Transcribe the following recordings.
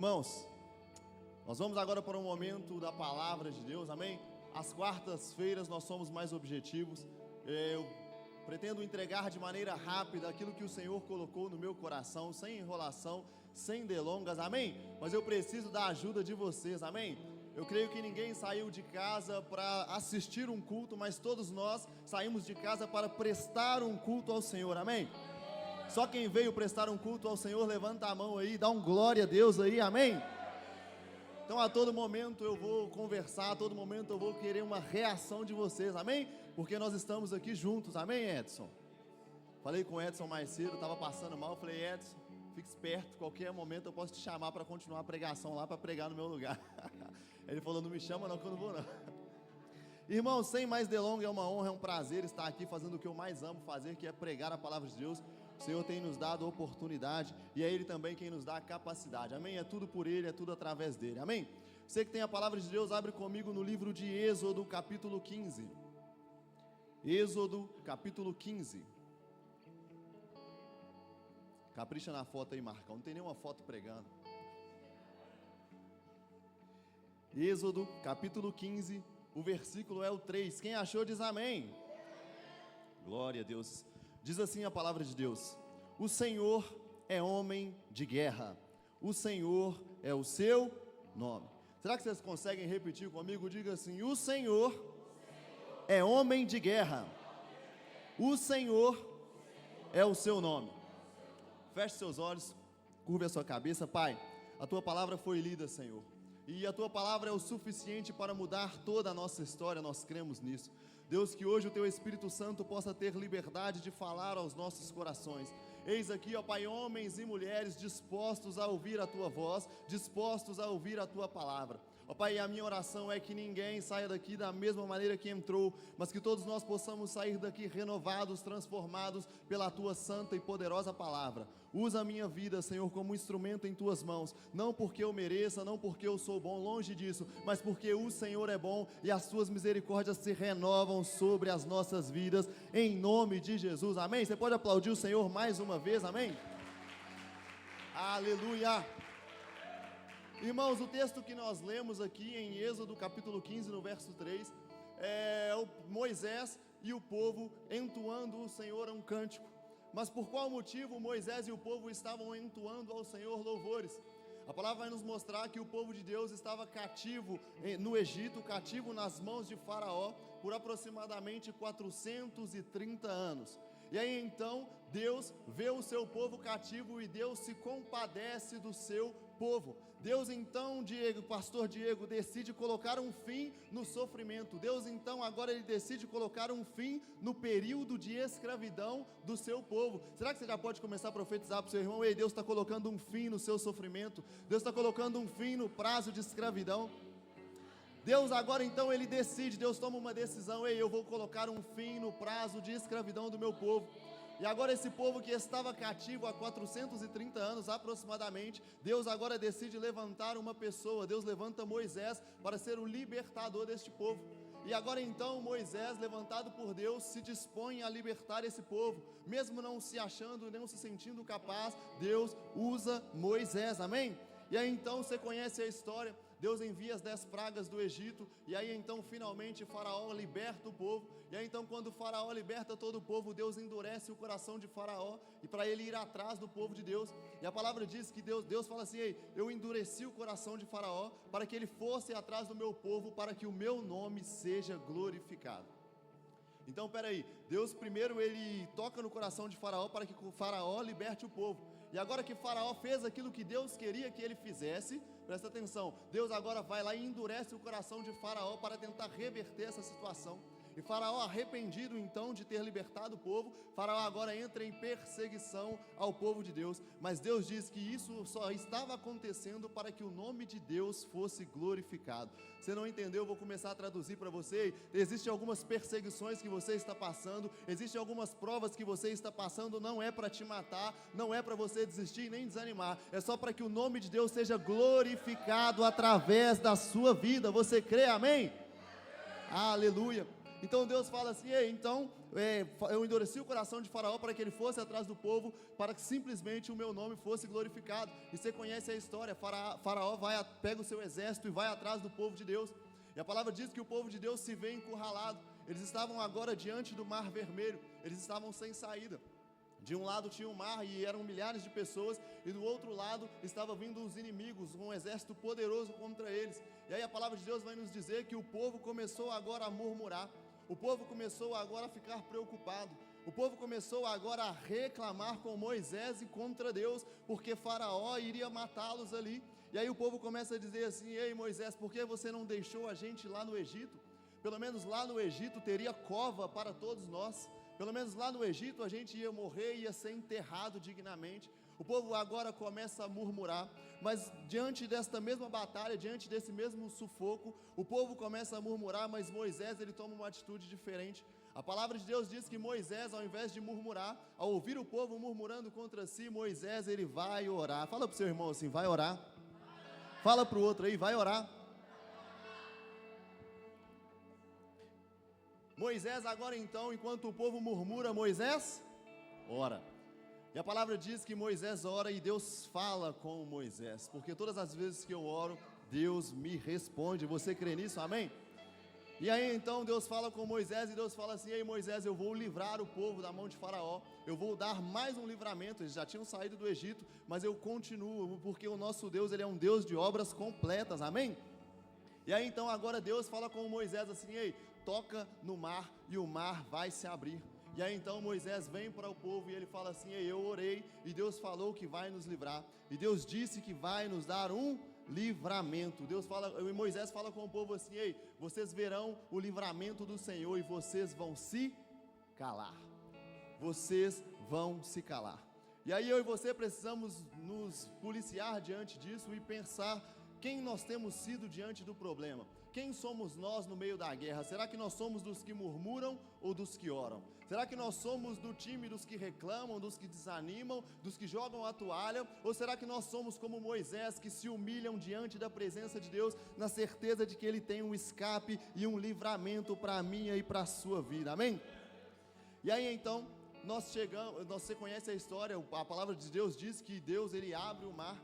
Irmãos, nós vamos agora para um momento da palavra de Deus, amém? Às quartas-feiras nós somos mais objetivos. Eu pretendo entregar de maneira rápida aquilo que o Senhor colocou no meu coração, sem enrolação, sem delongas, amém? Mas eu preciso da ajuda de vocês, amém? Eu creio que ninguém saiu de casa para assistir um culto, mas todos nós saímos de casa para prestar um culto ao Senhor, amém? Só quem veio prestar um culto ao Senhor, levanta a mão aí, dá um glória a Deus aí, amém? Então a todo momento eu vou conversar, a todo momento eu vou querer uma reação de vocês, amém? Porque nós estamos aqui juntos, amém, Edson? Falei com o Edson mais cedo, estava passando mal, falei, Edson, fique esperto, qualquer momento eu posso te chamar para continuar a pregação lá, para pregar no meu lugar. Ele falou, não me chama não, que eu não vou não. Irmãos, sem mais delongas, é uma honra, é um prazer estar aqui fazendo o que eu mais amo fazer, que é pregar a palavra de Deus. O Senhor tem nos dado a oportunidade e é Ele também quem nos dá a capacidade, amém? É tudo por Ele, é tudo através dEle, amém? Você que tem a palavra de Deus, abre comigo no livro de Êxodo, capítulo 15. Êxodo, capítulo 15. Capricha na foto aí, Marcão, não tem nenhuma foto pregando. Êxodo, capítulo 15, o versículo é o 3. Quem achou diz amém. Glória a Deus. Diz assim a palavra de Deus: o Senhor é homem de guerra, o Senhor é o seu nome. Será que vocês conseguem repetir comigo? Diga assim: o Senhor é homem de guerra, o Senhor é o seu nome. Feche seus olhos, curve a sua cabeça. Pai, a tua palavra foi lida, Senhor, e a tua palavra é o suficiente para mudar toda a nossa história, nós cremos nisso. Deus, que hoje o teu Espírito Santo possa ter liberdade de falar aos nossos corações. Eis aqui, ó Pai, homens e mulheres dispostos a ouvir a tua voz, dispostos a ouvir a tua palavra. Ó Pai, a minha oração é que ninguém saia daqui da mesma maneira que entrou, mas que todos nós possamos sair daqui renovados, transformados pela tua santa e poderosa palavra. Usa a minha vida, Senhor, como instrumento em tuas mãos, não porque eu mereça, não porque eu sou bom, longe disso, mas porque o Senhor é bom e as suas misericórdias se renovam sobre as nossas vidas, em nome de Jesus, amém? Você pode aplaudir o Senhor mais uma vez, amém? Aleluia! Irmãos, o texto que nós lemos aqui em Êxodo capítulo 15, no verso 3, é o Moisés e o povo entoando o Senhor um cântico. Mas por qual motivo Moisés e o povo estavam entoando ao Senhor louvores? A palavra vai nos mostrar que o povo de Deus estava cativo no Egito, cativo nas mãos de Faraó, por aproximadamente 430 anos. E aí então Deus vê o seu povo cativo e Deus se compadece do seu povo. Deus então, pastor Diego, decide colocar um fim no sofrimento. Deus então agora ele decide colocar um fim no período de escravidão do seu povo. Será que você já pode começar a profetizar para o seu irmão? Ei, Deus está colocando um fim no seu sofrimento. Deus está colocando um fim no prazo de escravidão. Deus agora então ele decide, Deus toma uma decisão: ei, eu vou colocar um fim no prazo de escravidão do meu povo. E agora esse povo que estava cativo há 430 anos aproximadamente, Deus agora decide levantar uma pessoa. Deus levanta Moisés para ser o libertador deste povo. E agora então Moisés, levantado por Deus, se dispõe a libertar esse povo, mesmo não se achando, não se sentindo capaz. Deus usa Moisés, amém? E aí então você conhece a história. Deus envia as 10 pragas do Egito, e aí então finalmente Faraó liberta o povo. E aí então quando Faraó liberta todo o povo, Deus endurece o coração de Faraó, e para ele ir atrás do povo de Deus. E a palavra diz que Deus fala assim: ei, eu endureci o coração de Faraó, para que ele fosse atrás do meu povo, para que o meu nome seja glorificado. Então peraí, Deus primeiro ele toca no coração de Faraó, para que o Faraó liberte o povo. E agora que Faraó fez aquilo que Deus queria que ele fizesse, presta atenção, Deus agora vai lá e endurece o coração de Faraó para tentar reverter essa situação. E Faraó, arrependido então de ter libertado o povo, Faraó agora entra em perseguição ao povo de Deus. Mas Deus diz que isso só estava acontecendo para que o nome de Deus fosse glorificado. Você não entendeu? Eu vou começar a traduzir para você. Existem algumas perseguições que você está passando, existem algumas provas que você está passando. Não é para te matar, não é para você desistir nem desanimar, é só para que o nome de Deus seja glorificado através da sua vida. Você crê, amém? Aleluia. Então Deus fala assim: ei, então eu endureci o coração de Faraó para que ele fosse atrás do povo, para que simplesmente o meu nome fosse glorificado. E você conhece a história: Faraó pega o seu exército e vai atrás do povo de Deus. E a palavra diz que o povo de Deus se vê encurralado. Eles estavam agora diante do Mar Vermelho, eles estavam sem saída. De um lado tinha o mar e eram milhares de pessoas, e do outro lado estava vindo os inimigos, um exército poderoso contra eles. E aí a palavra de Deus vai nos dizer que o povo começou agora a murmurar, o povo começou agora a ficar preocupado, o povo começou agora a reclamar com Moisés e contra Deus, porque Faraó iria matá-los ali. E aí o povo começa a dizer assim: ei Moisés, por que você não deixou a gente lá no Egito? Pelo menos lá no Egito teria cova para todos nós. Pelo menos lá no Egito a gente ia morrer, ia ser enterrado dignamente. O povo agora começa a murmurar, mas diante desta mesma batalha, diante desse mesmo sufoco, o povo começa a murmurar, mas Moisés ele toma uma atitude diferente. A palavra de Deus diz que Moisés, ao invés de murmurar, ao ouvir o povo murmurando contra si, Moisés ele vai orar. Fala para o seu irmão assim: vai orar. Fala para o outro aí: vai orar. Moisés agora então, enquanto o povo murmura, Moisés ora. E a palavra diz que Moisés ora e Deus fala com Moisés, porque todas as vezes que eu oro, Deus me responde. Você crê nisso? Amém? E aí então Deus fala com Moisés e Deus fala assim: ei Moisés, eu vou livrar o povo da mão de Faraó, eu vou dar mais um livramento. Eles já tinham saído do Egito, mas eu continuo, porque o nosso Deus ele é um Deus de obras completas. Amém? E aí então agora Deus fala com Moisés assim: ei, toca no mar e o mar vai se abrir. E aí então Moisés vem para o povo e ele fala assim: ei, eu orei e Deus falou que vai nos livrar, e Deus disse que vai nos dar um livramento. E Moisés fala com o povo assim: ei, vocês verão o livramento do Senhor e vocês vão se calar. Vocês vão se calar. E aí eu e você precisamos nos policiar diante disso e pensar quem nós temos sido diante do problema. Quem somos nós no meio da guerra? Será que nós somos dos que murmuram ou dos que oram? Será que nós somos do time dos que reclamam, dos que desanimam, dos que jogam a toalha? Ou será que nós somos como Moisés, que se humilham diante da presença de Deus, na certeza de que Ele tem um escape e um livramento para a minha e para a sua vida? Amém? E aí então, você conhece a história, a palavra de Deus diz que Deus ele abre o mar,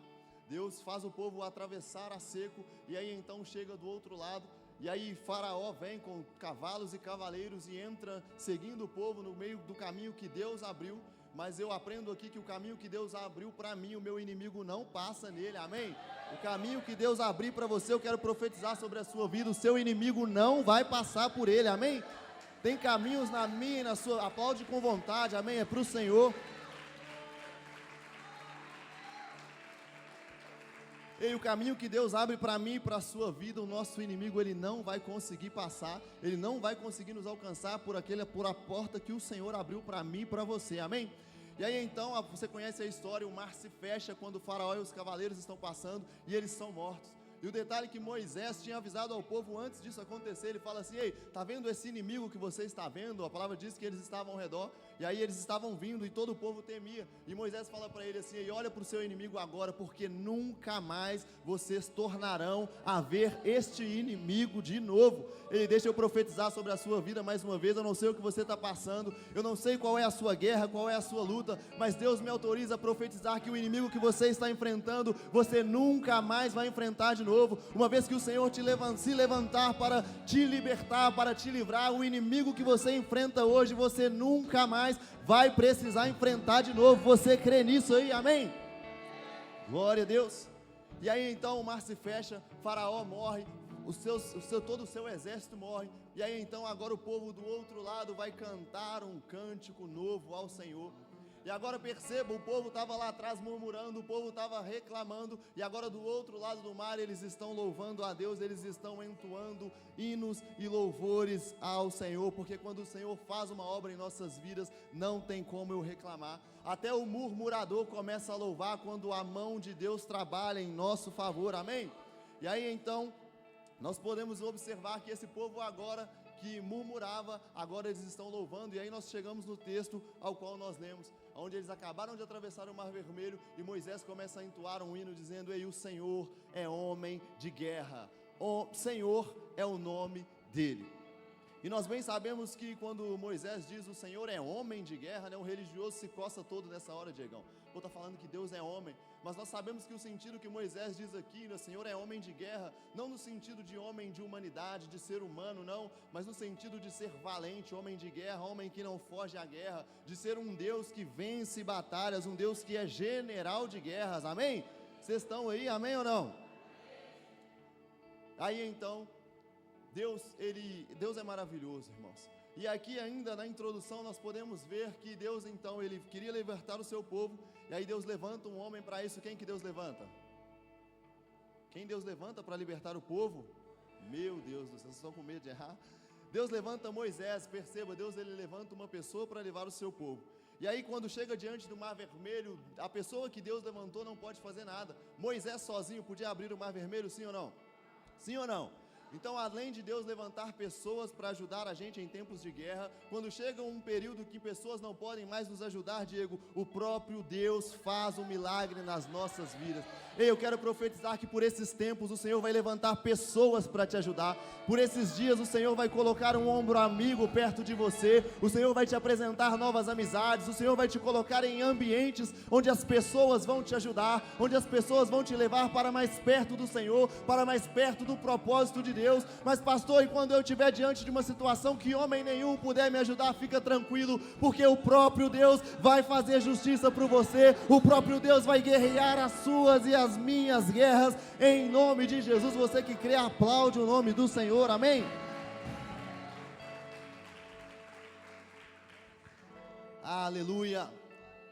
Deus faz o povo atravessar a seco, e aí então chega do outro lado, e aí Faraó vem com cavalos e cavaleiros e entra seguindo o povo no meio do caminho que Deus abriu. Mas eu aprendo aqui que o caminho que Deus abriu para mim, o meu inimigo não passa nele, amém? O caminho que Deus abrir para você, eu quero profetizar sobre a sua vida, o seu inimigo não vai passar por ele, amém? Tem caminhos na minha e na sua, aplaude com vontade, amém? É para o Senhor. E o caminho que Deus abre para mim e para a sua vida, o nosso inimigo ele não vai conseguir passar, ele não vai conseguir nos alcançar por a porta que o Senhor abriu para mim e para você, amém? E aí então, você conhece a história, o mar se fecha quando o Faraó e os cavaleiros estão passando e eles são mortos. E o detalhe é que Moisés tinha avisado ao povo antes disso acontecer. Ele fala assim: ei, tá vendo esse inimigo que você está vendo? A palavra diz que eles estavam ao redor, e aí eles estavam vindo e todo o povo temia. E Moisés fala para ele assim: ei, olha para o seu inimigo agora, porque nunca mais vocês tornarão a ver este inimigo de novo. Ele deixa eu profetizar sobre a sua vida mais uma vez. Eu não sei o que você está passando, eu não sei qual é a sua guerra, qual é a sua luta, mas Deus me autoriza a profetizar que o inimigo que você está enfrentando, você nunca mais vai enfrentar de novo. Uma vez que o Senhor se levantar para te libertar, para te livrar, o inimigo que você enfrenta hoje, você nunca mais vai precisar enfrentar de novo. Você crê nisso aí, amém? Glória a Deus. E aí então o mar se fecha, Faraó morre, todo o seu exército morre. E aí então agora o povo do outro lado vai cantar um cântico novo ao Senhor. E agora perceba, o povo estava lá atrás murmurando, o povo estava reclamando, e agora do outro lado do mar eles estão louvando a Deus, eles estão entoando hinos e louvores ao Senhor, porque quando o Senhor faz uma obra em nossas vidas, não tem como eu reclamar. Até o murmurador começa a louvar quando a mão de Deus trabalha em nosso favor, amém? E aí então, nós podemos observar que esse povo agora, que murmurava, agora eles estão louvando. E aí nós chegamos no texto ao qual nós lemos, onde eles acabaram de atravessar o Mar Vermelho, e Moisés começa a entoar um hino dizendo: ei, o Senhor é homem de guerra, o Senhor é o nome dele. E nós bem sabemos que quando Moisés diz o Senhor é homem de guerra, né, o religioso se coça todo nessa hora, Diegão. Ou está falando que Deus é homem, mas nós sabemos que o sentido que Moisés diz aqui, o Senhor é homem de guerra, não no sentido de homem de humanidade, de ser humano, não, mas no sentido de ser valente, homem de guerra, homem que não foge à guerra, de ser um Deus que vence batalhas, um Deus que é general de guerras, amém? Vocês estão aí, amém ou não? Aí então, Deus é maravilhoso, irmãos. E aqui ainda na introdução nós podemos ver que Deus então, ele queria libertar o seu povo, e aí Deus levanta um homem para isso. Quem que Deus levanta? Quem Deus levanta para libertar o povo? Meu Deus do céu, vocês estão com medo de errar? Deus levanta Moisés, perceba, Deus ele levanta uma pessoa para levar o seu povo. E aí quando chega diante do mar vermelho, a pessoa que Deus levantou não pode fazer nada. Moisés sozinho podia abrir o mar vermelho, sim ou não? Sim ou não? Então, além de Deus levantar pessoas para ajudar a gente em tempos de guerra, quando chega um período que pessoas não podem mais nos ajudar, Diego, o próprio Deus faz um milagre nas nossas vidas. Ei, eu quero profetizar que por esses tempos o Senhor vai levantar pessoas para te ajudar. Por esses dias o Senhor vai colocar um ombro amigo perto de você. O Senhor vai te apresentar novas amizades. O Senhor vai te colocar em ambientes onde as pessoas vão te ajudar, onde as pessoas vão te levar para mais perto do Senhor, para mais perto do propósito de Deus. Mas pastor, e quando eu estiver diante de uma situação que homem nenhum puder me ajudar, fica tranquilo, porque o próprio Deus vai fazer justiça por você. O próprio Deus vai guerrear as suas e as minhas guerras, em nome de Jesus. Você que crê, aplaude o nome do Senhor, amém? Aleluia.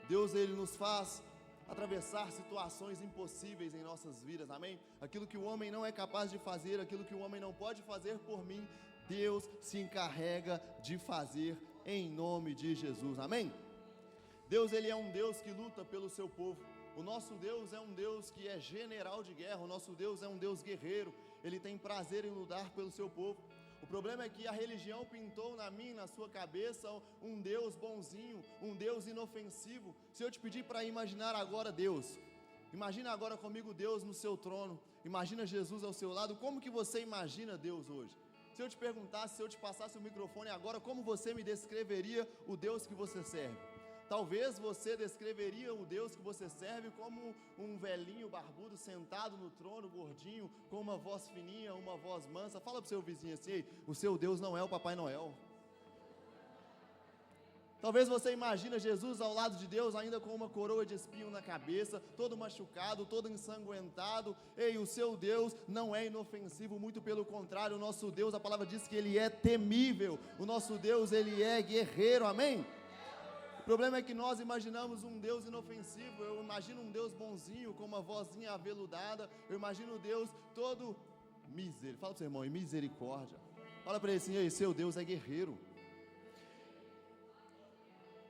Deus ele nos faz atravessar situações impossíveis em nossas vidas, amém? Aquilo que o homem não é capaz de fazer, aquilo que o homem não pode fazer por mim, Deus se encarrega de fazer em nome de Jesus, amém? Deus ele é um Deus que luta pelo seu povo. O nosso Deus é um Deus que é general de guerra, o nosso Deus é um Deus guerreiro, ele tem prazer em lutar pelo seu povo. O problema é que a religião pintou na minha e na sua cabeça um Deus bonzinho, um Deus inofensivo. Se eu te pedir para imaginar agora Deus, imagina agora comigo Deus no seu trono, imagina Jesus ao seu lado, como que você imagina Deus hoje? Se eu te perguntasse, se eu te passasse o microfone agora, como você me descreveria o Deus que você serve? Talvez você descreveria o Deus que você serve como um velhinho barbudo sentado no trono, gordinho, com uma voz fininha, uma voz mansa. Fala para o seu vizinho assim: ei, o seu Deus não é o Papai Noel. Talvez você imagine Jesus ao lado de Deus ainda com uma coroa de espinho na cabeça, todo machucado, todo ensanguentado. Ei, o seu Deus não é inofensivo, muito pelo contrário, o nosso Deus, a palavra diz que ele é temível. O nosso Deus, ele é guerreiro, amém? O problema é que nós imaginamos um Deus inofensivo. Eu imagino um Deus bonzinho, com uma vozinha aveludada. Eu imagino Deus todo misericórdia. Fala para o seu irmão, misericórdia. Fala para ele assim: ei, seu Deus é guerreiro.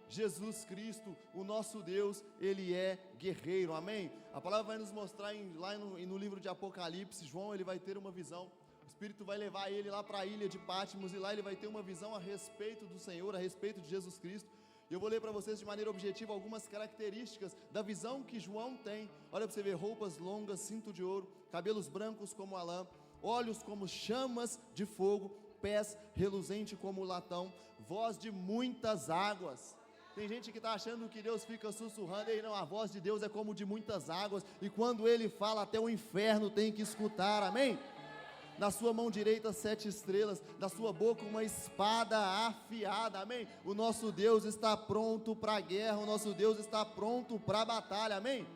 Jesus Cristo, o nosso Deus, ele é guerreiro, amém? A palavra vai nos mostrar lá no livro de Apocalipse. João, ele vai ter uma visão. O Espírito vai levar ele lá para a ilha de Patmos, e lá ele vai ter uma visão a respeito do Senhor, a respeito de Jesus Cristo. Eu vou ler para vocês de maneira objetiva algumas características da visão que João tem. Olha para você ver: roupas longas, cinto de ouro, cabelos brancos como a lã, olhos como chamas de fogo, pés reluzente como latão, voz de muitas águas. Tem gente que está achando que Deus fica sussurrando. E não, a voz de Deus é como de muitas águas, e quando ele fala, até o inferno tem que escutar, amém? Na sua mão direita 7 estrelas, na sua boca uma espada afiada, amém? O nosso Deus está pronto para a guerra, o nosso Deus está pronto para a batalha, amém?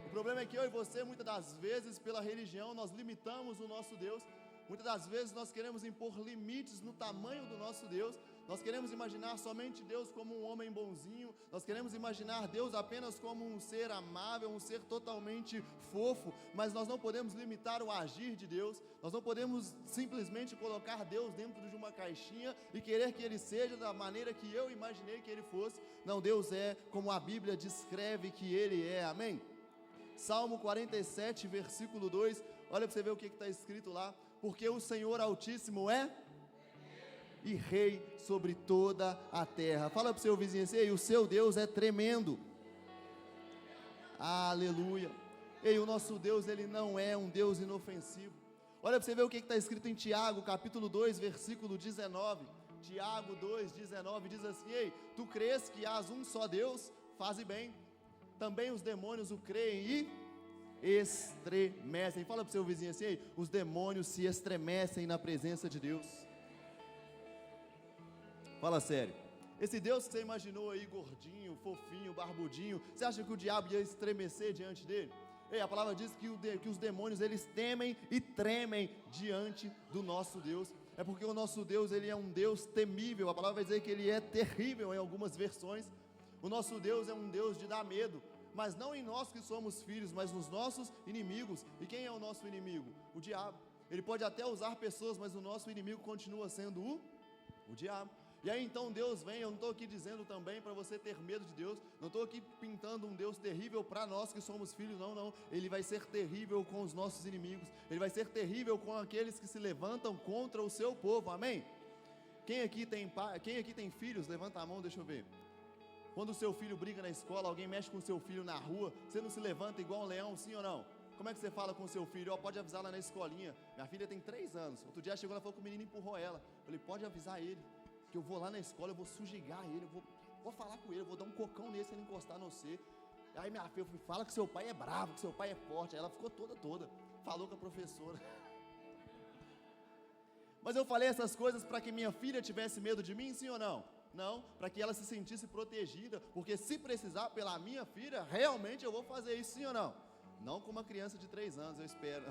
O problema é que eu e você, muitas das vezes, pela religião, nós limitamos o nosso Deus. Muitas das vezes nós queremos impor limites no tamanho do nosso Deus. Nós queremos imaginar somente Deus como um homem bonzinho. Nós queremos imaginar Deus apenas como um ser amável, um ser totalmente fofo. Mas nós não podemos limitar o agir de Deus. Nós não podemos simplesmente colocar Deus dentro de uma caixinha e querer que Ele seja da maneira que eu imaginei que Ele fosse. Não, Deus é como a Bíblia descreve que Ele é, amém? Salmo 47, versículo 2, olha para você ver o que está escrito lá: porque o Senhor Altíssimo é e Rei sobre toda a terra. Fala para o seu vizinho assim: ei, o seu Deus é tremendo. Aleluia. Ei, o nosso Deus, ele não é um Deus inofensivo. Olha para você ver o que está escrito em Tiago, capítulo 2, versículo 19. Tiago 2,19 diz assim: ei, tu crês que há um só Deus? Faze bem. Também os demônios o creem e estremecem. Fala para o seu vizinho assim: ei, os demônios se estremecem na presença de Deus. Fala sério. Esse Deus que você imaginou aí, gordinho, fofinho, barbudinho, você acha que o diabo ia estremecer diante dele? Ei, a palavra diz que os demônios, eles temem e tremem diante do nosso Deus. É porque o nosso Deus, ele é um Deus temível. A palavra vai dizer que ele é terrível em algumas versões. O nosso Deus é um Deus de dar medo, mas não em nós que somos filhos, mas nos nossos inimigos. E quem é o nosso inimigo? O diabo. Ele pode até usar pessoas, mas o nosso inimigo continua sendo o diabo. E aí então Deus vem, eu não estou aqui dizendo também para você ter medo de Deus, não estou aqui pintando um Deus terrível para nós que somos filhos, não, ele vai ser terrível com os nossos inimigos, ele vai ser terrível com aqueles que se levantam contra o seu povo, amém? Quem aqui tem filhos? Levanta a mão, deixa eu ver. Quando o seu filho briga na escola, alguém mexe com o seu filho na rua, você não se levanta igual um leão, sim ou não? Como é que você fala com o seu filho? Pode avisar lá na escolinha, minha filha tem 3 anos, outro dia chegou, ela falou que o menino empurrou ela, eu falei, pode avisar ele, que eu vou lá na escola, eu vou sujegar ele, eu vou falar com ele, eu vou dar um cocão nele se ele encostar no você. Aí minha filha fala que seu pai é bravo, que seu pai é forte. Aí ela ficou toda, falou com a professora. Mas eu falei essas coisas para que minha filha tivesse medo de mim, sim ou não? Não, para que ela se sentisse protegida, porque se precisar pela minha filha, realmente eu vou fazer isso, sim ou não? Não com uma criança de 3 anos, eu espero.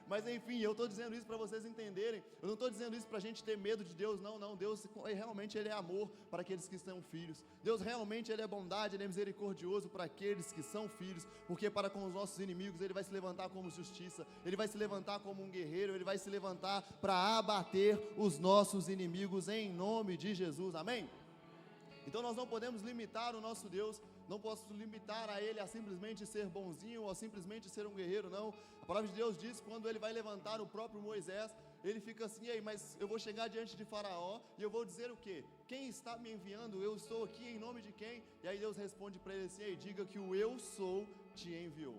Mas enfim, eu estou dizendo isso para vocês entenderem. Eu não estou dizendo isso para a gente ter medo de Deus, não. Deus realmente Ele é amor para aqueles que são filhos. Deus realmente Ele é bondade, Ele é misericordioso para aqueles que são filhos. Porque para com os nossos inimigos Ele vai se levantar como justiça, Ele vai se levantar como um guerreiro, Ele vai se levantar para abater os nossos inimigos em nome de Jesus, amém? Então nós não podemos limitar o nosso Deus, não posso limitar a Ele a simplesmente ser bonzinho ou a simplesmente ser um guerreiro, não. A palavra de Deus diz que quando Ele vai levantar o próprio Moisés, Ele fica assim: ei, mas eu vou chegar diante de Faraó e eu vou dizer o quê? Quem está me enviando? Eu estou aqui em nome de quem? E aí Deus responde para ele assim: ei, diga que o eu sou te enviou.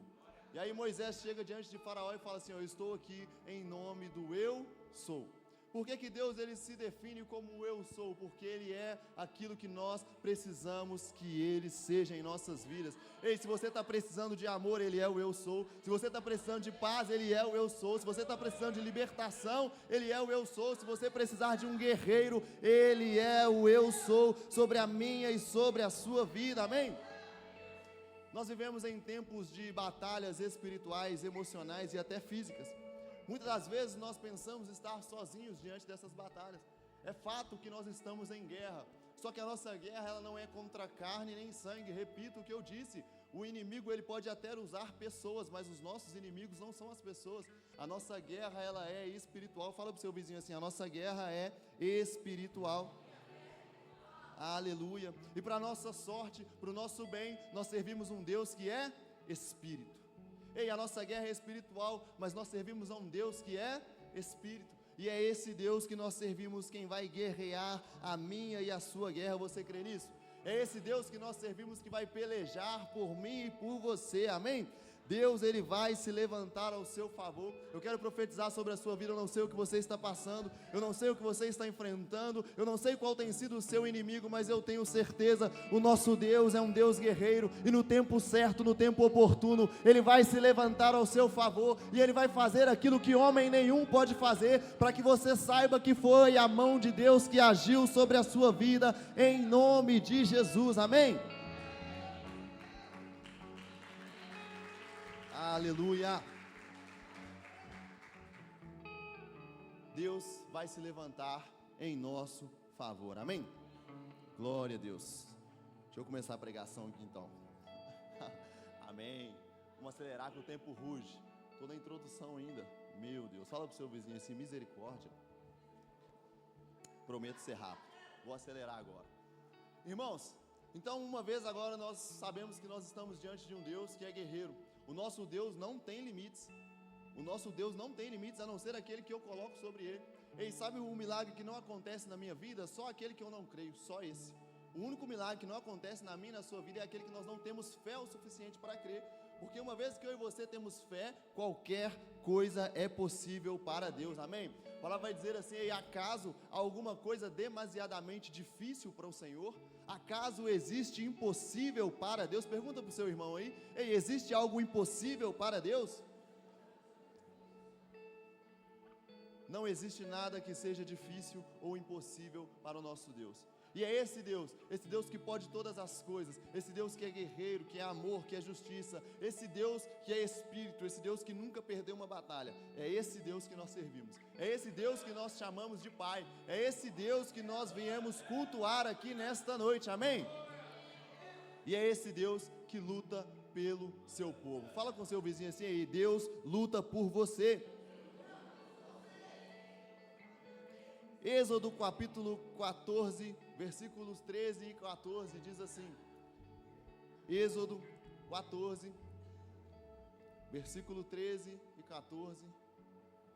E aí Moisés chega diante de Faraó e fala assim: eu estou aqui em nome do eu sou. Por que Deus ele se define como eu sou? Porque Ele é aquilo que nós precisamos que Ele seja em nossas vidas. Ei, se você está precisando de amor, Ele é o eu sou. Se você está precisando de paz, Ele é o eu sou. Se você está precisando de libertação, Ele é o eu sou. Se você precisar de um guerreiro, Ele é o eu sou sobre a minha e sobre a sua vida, amém? Nós vivemos em tempos de batalhas espirituais, emocionais e até físicas. Muitas das vezes nós pensamos estar sozinhos diante dessas batalhas. É fato que nós estamos em guerra, só que a nossa guerra ela não é contra carne nem sangue. Repito o que eu disse, o inimigo ele pode até usar pessoas, mas os nossos inimigos não são as pessoas. A nossa guerra ela é espiritual. Fala para o seu vizinho assim: a nossa guerra é espiritual. Aleluia. E para nossa sorte, para o nosso bem, nós servimos um Deus que é Espírito. Ei, a nossa guerra é espiritual, mas nós servimos a um Deus que é Espírito. E é esse Deus que nós servimos quem vai guerrear a minha e a sua guerra. Você crê nisso? É esse Deus que nós servimos que vai pelejar por mim e por você, amém? Deus ele vai se levantar ao seu favor. Eu quero profetizar sobre a sua vida. Eu não sei o que você está passando, eu não sei o que você está enfrentando, eu não sei qual tem sido o seu inimigo, mas eu tenho certeza, o nosso Deus é um Deus guerreiro, e no tempo certo, no tempo oportuno, Ele vai se levantar ao seu favor, e Ele vai fazer aquilo que homem nenhum pode fazer, para que você saiba que foi a mão de Deus que agiu sobre a sua vida, em nome de Jesus, amém? Aleluia. Deus vai se levantar em nosso favor, amém? Glória a Deus. Deixa eu começar a pregação aqui então. Amém. Vamos acelerar que o tempo ruge. Estou na introdução ainda. Meu Deus, fala para o seu vizinho assim: misericórdia. Prometo ser rápido. Vou acelerar agora. Irmãos, então uma vez agora nós sabemos que nós estamos diante de um Deus que é guerreiro. O nosso Deus não tem limites. O nosso Deus não tem limites, a não ser aquele que eu coloco sobre Ele. Ei, sabe um milagre que não acontece na minha vida? Só aquele que eu não creio, só esse. O único milagre que não acontece na minha e na sua vida é aquele que nós não temos fé o suficiente para crer. Porque uma vez que eu e você temos fé, qualquer coisa é possível para Deus, amém? A palavra vai dizer assim: ei, acaso há alguma coisa demasiadamente difícil para o Senhor? Acaso existe impossível para Deus? Pergunta para o seu irmão aí: ei, existe algo impossível para Deus? Não existe nada que seja difícil ou impossível para o nosso Deus. E é esse Deus que pode todas as coisas, esse Deus que é guerreiro, que é amor, que é justiça, esse Deus que é Espírito, esse Deus que nunca perdeu uma batalha. É esse Deus que nós servimos, é esse Deus que nós chamamos de Pai, é esse Deus que nós viemos cultuar aqui nesta noite, amém? E é esse Deus que luta pelo seu povo. Fala com seu vizinho assim aí: Deus luta por você. Êxodo capítulo 14, versículos 13 e 14, diz assim, Êxodo 14, versículo 13 e 14,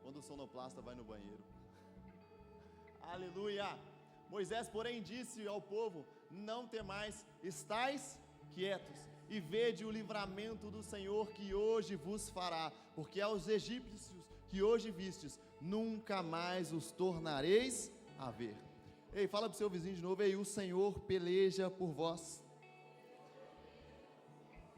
quando o sonoplasta vai no banheiro. Aleluia! Moisés, porém, disse ao povo: não temais, estais quietos, e vede o livramento do Senhor que hoje vos fará, porque aos egípcios que hoje vistes, nunca mais os tornareis a ver. Ei, fala para o seu vizinho de novo: ei, o Senhor peleja por vós.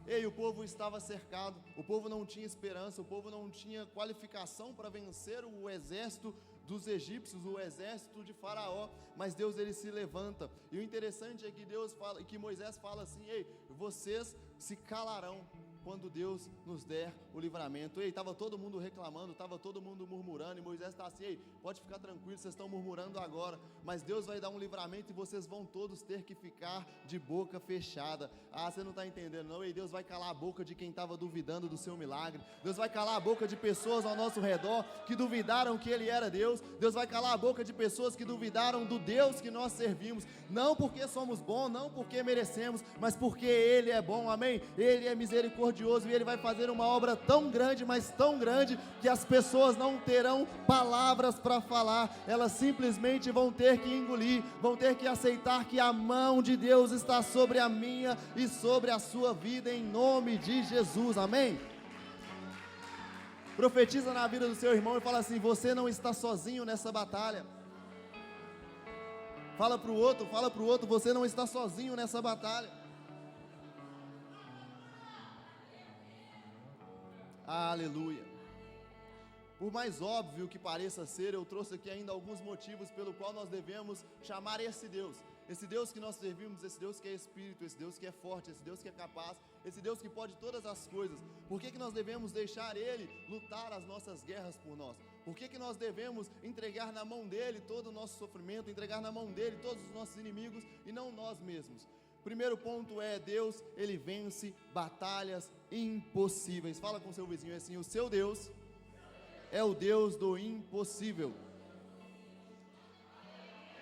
Ei, o povo estava cercado, o povo não tinha esperança, o povo não tinha qualificação para vencer o exército dos egípcios, o exército de Faraó, mas Deus, ele se levanta. E o interessante é que Deus fala, que Moisés fala assim: ei, vocês se calarão quando Deus nos der o livramento. Ei, estava todo mundo reclamando, estava todo mundo murmurando, e Moisés está assim: ei, pode ficar tranquilo, vocês estão murmurando agora, mas Deus vai dar um livramento e vocês vão todos ter que ficar de boca fechada. Ah, você não está entendendo não? Ei, Deus vai calar a boca de quem estava duvidando do seu milagre, Deus vai calar a boca de pessoas ao nosso redor que duvidaram que Ele era Deus, Deus vai calar a boca de pessoas que duvidaram do Deus que nós servimos, não porque somos bons, não porque merecemos, mas porque Ele é bom, amém? Ele é misericordioso, e Ele vai fazer uma obra tão grande, mas tão grande, que as pessoas não terão palavras para falar, elas simplesmente vão ter que engolir, vão ter que aceitar que a mão de Deus está sobre a minha e sobre a sua vida, em nome de Jesus, amém? Profetiza na vida do seu irmão e fala assim: você não está sozinho nessa batalha. Fala para o outro, você não está sozinho nessa batalha. Aleluia. Por mais óbvio que pareça ser, eu trouxe aqui ainda alguns motivos pelo qual nós devemos chamar esse Deus que nós servimos, esse Deus que é Espírito, esse Deus que é forte, esse Deus que é capaz, esse Deus que pode todas as coisas. Por que nós devemos deixar Ele lutar as nossas guerras por nós? Por que nós devemos entregar na mão dEle todo o nosso sofrimento, entregar na mão dEle todos os nossos inimigos e não nós mesmos? Primeiro ponto é: Deus, Ele vence batalhas impossíveis. Fala com seu vizinho assim: o seu Deus é o Deus do impossível.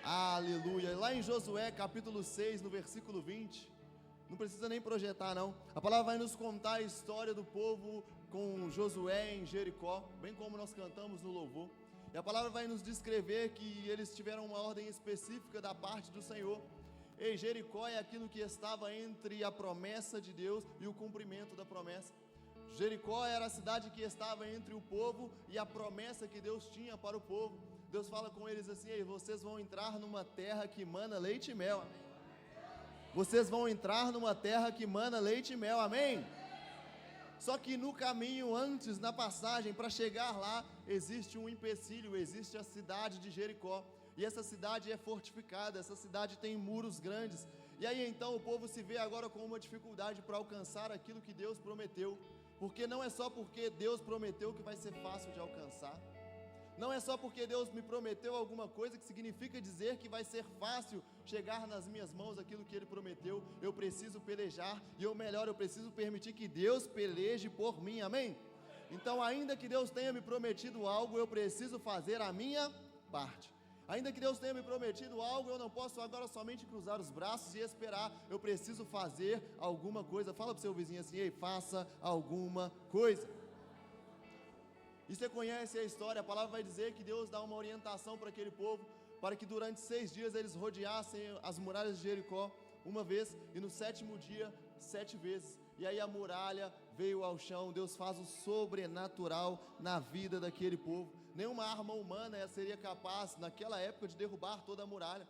Aleluia. Lá em Josué capítulo 6, no versículo 20, não precisa nem projetar não, a palavra vai nos contar a história do povo com Josué em Jericó, bem como nós cantamos no louvor. E a palavra vai nos descrever que eles tiveram uma ordem específica da parte do Senhor. Ei, Jericó é aquilo que estava entre a promessa de Deus e o cumprimento da promessa. Jericó era a cidade que estava entre o povo e a promessa que Deus tinha para o povo. Deus fala com eles assim: ei, vocês vão entrar numa terra que mana leite e mel, amém? Vocês vão entrar numa terra que mana leite e mel, amém? Só que no caminho, antes, na passagem, para chegar lá, existe um empecilho, existe a cidade de Jericó. E essa cidade é fortificada, essa cidade tem muros grandes. E aí então o povo se vê agora com uma dificuldade para alcançar aquilo que Deus prometeu. Porque não é só porque Deus prometeu que vai ser fácil de alcançar. Não é só porque Deus me prometeu alguma coisa que significa dizer que vai ser fácil chegar nas minhas mãos aquilo que Ele prometeu. Eu preciso pelejar, e ou melhor, eu preciso permitir que Deus peleje por mim, amém? Então, ainda que Deus tenha me prometido algo, eu preciso fazer a minha parte. Ainda que Deus tenha me prometido algo, eu não posso agora somente cruzar os braços e esperar. Eu preciso fazer alguma coisa. Fala para o seu vizinho assim: ei, faça alguma coisa. E você conhece a história, a palavra vai dizer que Deus dá uma orientação para aquele povo, para que durante 6 dias eles rodeassem as muralhas de Jericó uma vez, e no 7º dia, 7 vezes. E aí a muralha veio ao chão. Deus faz o sobrenatural na vida daquele povo. Nenhuma arma humana seria capaz, naquela época, de derrubar toda a muralha.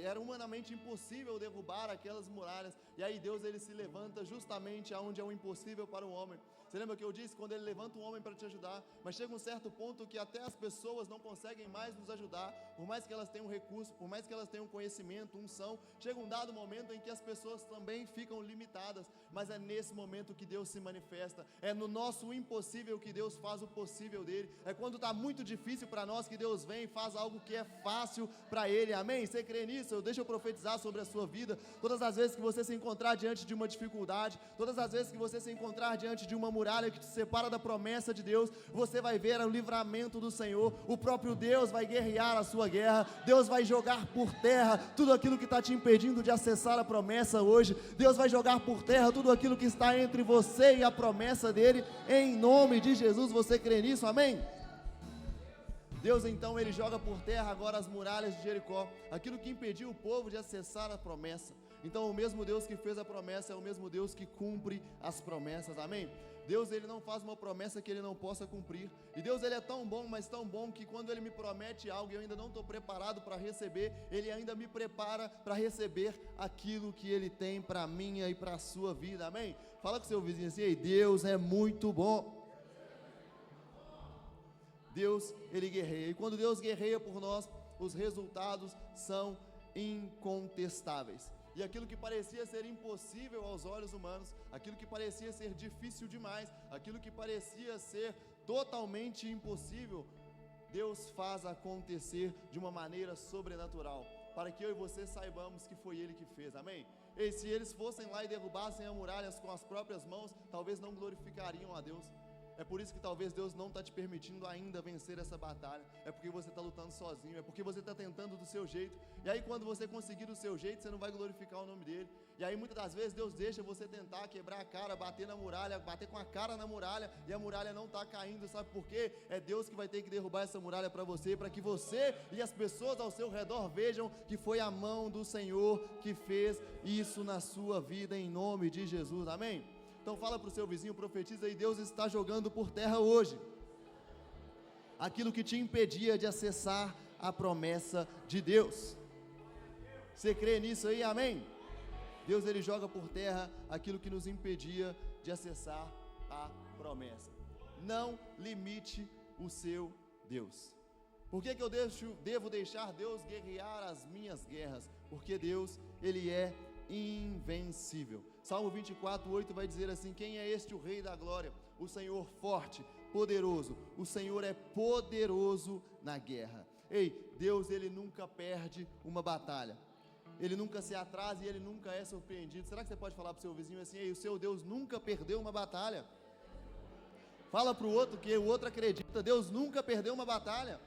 Era humanamente impossível derrubar aquelas muralhas. E aí Deus, ele se levanta justamente aonde é o impossível para o homem. Você lembra que eu disse? Quando ele levanta um homem para te ajudar, mas chega um certo ponto que até as pessoas não conseguem mais nos ajudar, por mais que elas tenham recurso, por mais que elas tenham conhecimento, unção, chega um dado momento em que as pessoas também ficam limitadas, mas é nesse momento que Deus se manifesta. É no nosso impossível que Deus faz o possível dele. É quando está muito difícil para nós que Deus vem e faz algo que é fácil para ele. Amém? Você crê nisso? Deixa eu profetizar sobre a sua vida. Todas as vezes que você se encontrar diante de uma dificuldade, todas as vezes que você se encontrar diante de uma muralha que te separa da promessa de Deus, você vai ver o livramento do Senhor. O próprio Deus vai guerrear a sua guerra. Deus vai jogar por terra tudo aquilo que está te impedindo de acessar a promessa hoje. Deus vai jogar por terra tudo aquilo que está entre você e a promessa dele, em nome de Jesus. Você crê nisso? Amém? Deus então, ele joga por terra agora as muralhas de Jericó, aquilo que impediu o povo de acessar a promessa. Então o mesmo Deus que fez a promessa é o mesmo Deus que cumpre as promessas. Amém? Deus, ele não faz uma promessa que ele não possa cumprir. E Deus, ele é tão bom, mas tão bom, que quando ele me promete algo e eu ainda não estou preparado para receber, ele ainda me prepara para receber aquilo que ele tem para a minha e para a sua vida. Amém? Fala com o seu vizinho assim: ei, Deus é muito bom. Deus, ele guerreia. E quando Deus guerreia por nós, os resultados são incontestáveis. E aquilo que parecia ser impossível aos olhos humanos, aquilo que parecia ser difícil demais, aquilo que parecia ser totalmente impossível, Deus faz acontecer de uma maneira sobrenatural, para que eu e você saibamos que foi Ele que fez. Amém? E se eles fossem lá e derrubassem as muralhas com as próprias mãos, talvez não glorificariam a Deus. É por isso que talvez Deus não está te permitindo ainda vencer essa batalha. É porque você está lutando sozinho, é porque você está tentando do seu jeito. E aí quando você conseguir do seu jeito, você não vai glorificar o nome dele. E aí muitas das vezes Deus deixa você tentar quebrar a cara, bater na muralha, bater com a cara na muralha, e a muralha não está caindo. Sabe por quê? É Deus que vai ter que derrubar essa muralha para você, para que você e as pessoas ao seu redor vejam que foi a mão do Senhor que fez isso na sua vida, em nome de Jesus. Amém? Então fala para o seu vizinho, profetiza aí: Deus está jogando por terra hoje aquilo que te impedia de acessar a promessa de Deus. Você crê nisso aí? Amém? Deus, ele joga por terra aquilo que nos impedia de acessar a promessa. Não limite o seu Deus. Por que eu devo deixar Deus guerrear as minhas guerras? Porque Deus, ele é invencível. Salmo 24:8 vai dizer assim: quem é este o Rei da Glória? O Senhor forte, poderoso. O Senhor é poderoso na guerra. Ei, Deus, ele nunca perde uma batalha. Ele nunca se atrasa e ele nunca é surpreendido. Será que você pode falar para o seu vizinho assim: ei, o seu Deus nunca perdeu uma batalha? Fala para o outro que o outro acredita: Deus nunca perdeu uma batalha.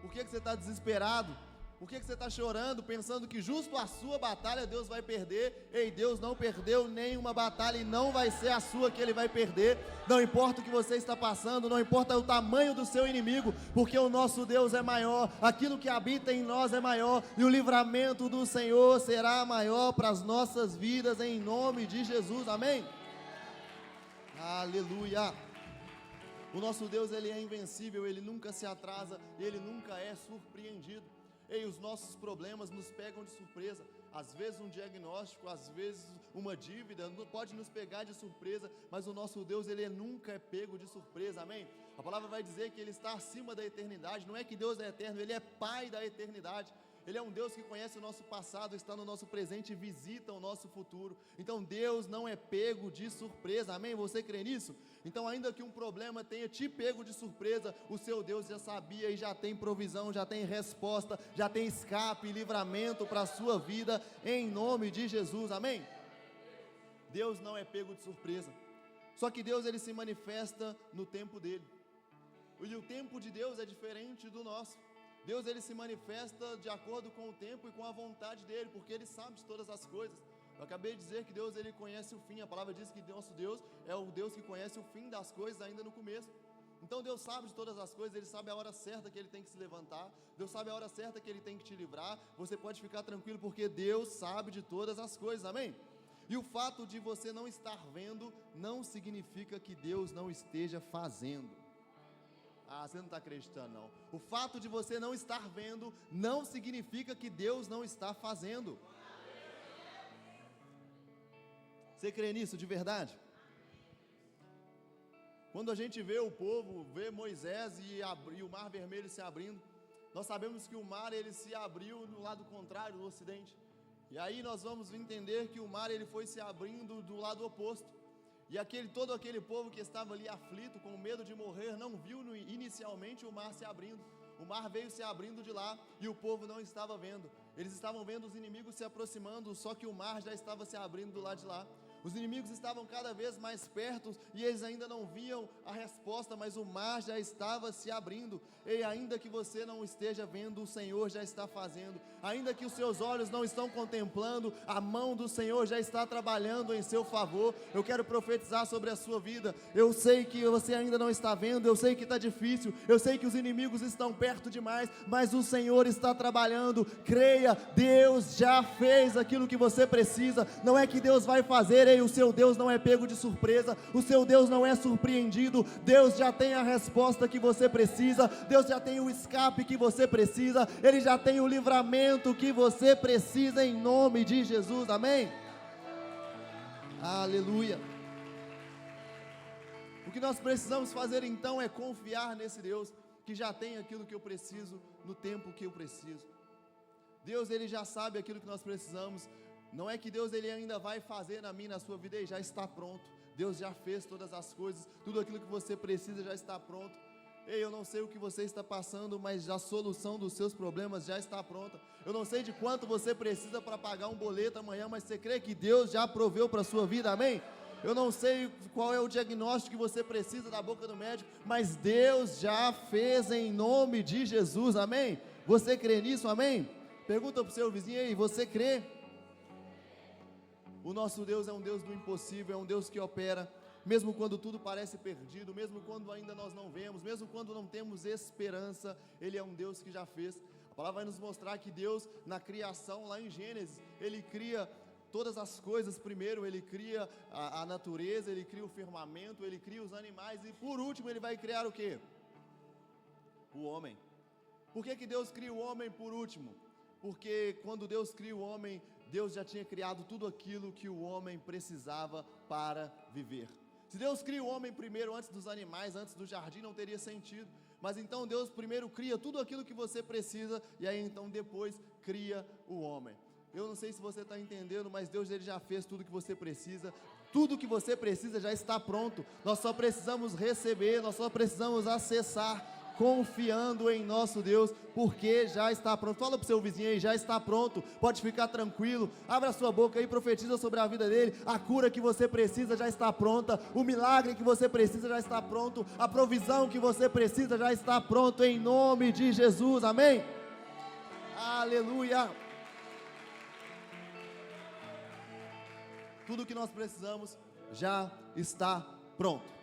Por que você está desesperado? Por que você está chorando, pensando que justo a sua batalha Deus vai perder? Ei, Deus não perdeu nenhuma batalha e não vai ser a sua que Ele vai perder. Não importa o que você está passando, não importa o tamanho do seu inimigo, porque o nosso Deus é maior, aquilo que habita em nós é maior, e o livramento do Senhor será maior para as nossas vidas, em nome de Jesus. Amém? Aleluia! O nosso Deus, ele é invencível, ele nunca se atrasa, ele nunca é surpreendido. Ei, os nossos problemas nos pegam de surpresa. Às vezes um diagnóstico, às vezes uma dívida, pode nos pegar de surpresa, mas o nosso Deus, ele nunca é pego de surpresa. Amém? A palavra vai dizer que ele está acima da eternidade. Não é que Deus é eterno, ele é Pai da eternidade. Ele é um Deus que conhece o nosso passado, está no nosso presente e visita o nosso futuro. Então Deus não é pego de surpresa. Amém? Você crê nisso? Então, ainda que um problema tenha te pego de surpresa, o seu Deus já sabia e já tem provisão, já tem resposta, já tem escape e livramento para a sua vida, em nome de Jesus. Amém? Deus não é pego de surpresa. Só que Deus, ele se manifesta no tempo dele. E o tempo de Deus é diferente do nosso. Deus, ele se manifesta de acordo com o tempo e com a vontade dele, porque ele sabe de todas as coisas. Eu acabei de dizer que Deus, ele conhece o fim. A palavra diz que nosso Deus é o Deus que conhece o fim das coisas ainda no começo. Então Deus sabe de todas as coisas, Ele sabe a hora certa que Ele tem que se levantar, Deus sabe a hora certa que Ele tem que te livrar. Você pode ficar tranquilo, porque Deus sabe de todas as coisas, amém? E o fato de você não estar vendo, não significa que Deus não esteja fazendo. Você não está acreditando não. O fato de você não estar vendo, não significa que Deus não está fazendo. Você crê nisso de verdade? Quando a gente vê o povo, vê Moisés e o mar vermelho se abrindo, nós sabemos que o mar ele se abriu no lado contrário, no ocidente. E aí nós vamos entender que o mar ele foi se abrindo do lado oposto. E todo aquele povo que estava ali aflito, com medo de morrer, não viu inicialmente o mar se abrindo. O mar veio se abrindo de lá e o povo não estava vendo. Eles estavam vendo os inimigos se aproximando, só que o mar já estava se abrindo do lado de lá. Os inimigos estavam cada vez mais perto e eles ainda não viam a resposta, mas o mar já estava se abrindo. E ainda que você não esteja vendo, o Senhor já está fazendo. Ainda que os seus olhos não estão contemplando, a mão do Senhor já está trabalhando em seu favor. Eu quero profetizar sobre a sua vida. Eu sei que você ainda não está vendo, eu sei que está difícil, eu sei que os inimigos estão perto demais, mas o Senhor está trabalhando. Creia, Deus já fez aquilo que você precisa. Não é que Deus vai fazer, o seu Deus não é pego de surpresa, o seu Deus não é surpreendido. Deus já tem a resposta que você precisa, Deus já tem o escape que você precisa, Ele já tem o livramento que você precisa, em nome de Jesus, amém? Aleluia. O que nós precisamos fazer então é confiar nesse Deus, que já tem aquilo que eu preciso, no tempo que eu preciso. Deus ele já sabe aquilo que nós precisamos. Não é que Deus ele ainda vai fazer na minha, na sua vida, e já está pronto. Deus já fez todas as coisas, tudo aquilo que você precisa já está pronto. Ei, eu não sei o que você está passando, mas a solução dos seus problemas já está pronta. Eu não sei de quanto você precisa para pagar um boleto amanhã, mas você crê que Deus já proveu para a sua vida, amém? Eu não sei qual é o diagnóstico que você precisa da boca do médico, mas Deus já fez em nome de Jesus, amém? Você crê nisso, amém? Pergunta para o seu vizinho aí, você crê? O nosso Deus é um Deus do impossível, é um Deus que opera, mesmo quando tudo parece perdido, mesmo quando ainda nós não vemos, mesmo quando não temos esperança, Ele é um Deus que já fez. A palavra vai nos mostrar que Deus, na criação, lá em Gênesis, Ele cria todas as coisas. Primeiro Ele cria a natureza, Ele cria o firmamento, Ele cria os animais, e por último Ele vai criar o quê? O homem. Por que Deus cria o homem por último? Porque quando Deus cria o homem, Deus já tinha criado tudo aquilo que o homem precisava para viver. Se Deus cria o homem primeiro, antes dos animais, antes do jardim, não teria sentido. Mas então Deus primeiro cria tudo aquilo que você precisa, e aí então depois cria o homem. Eu não sei se você está entendendo, mas Deus ele já fez tudo que você precisa. Tudo que você precisa já está pronto. Nós só precisamos receber, nós só precisamos acessar, confiando em nosso Deus, porque já está pronto. Fala para o seu vizinho aí, já está pronto, pode ficar tranquilo. Abra a sua boca aí e profetiza sobre a vida dele. A cura que você precisa já está pronta, o milagre que você precisa já está pronto, a provisão que você precisa já está pronto, em nome de Jesus, amém? Aleluia. Tudo o que nós precisamos já está pronto.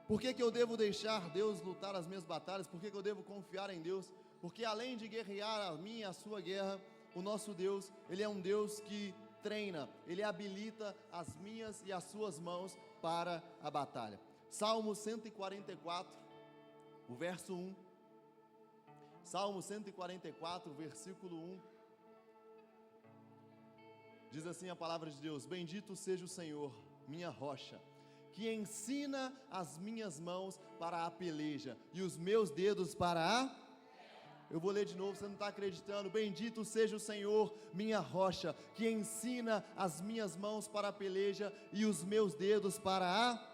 Por que eu devo deixar Deus lutar as minhas batalhas? Por que eu devo confiar em Deus? Porque além de guerrear a minha e a sua guerra, o nosso Deus, Ele é um Deus que treina, Ele habilita as minhas e as suas mãos para a batalha. Salmo 144, o verso 1. Salmo 144, versículo 1. Diz assim a palavra de Deus: bendito seja o Senhor, minha rocha, que ensina as minhas mãos para a peleja e os meus dedos para a... Eu vou ler de novo, você não está acreditando. Bendito seja o Senhor, minha rocha, que ensina as minhas mãos para a peleja e os meus dedos para a...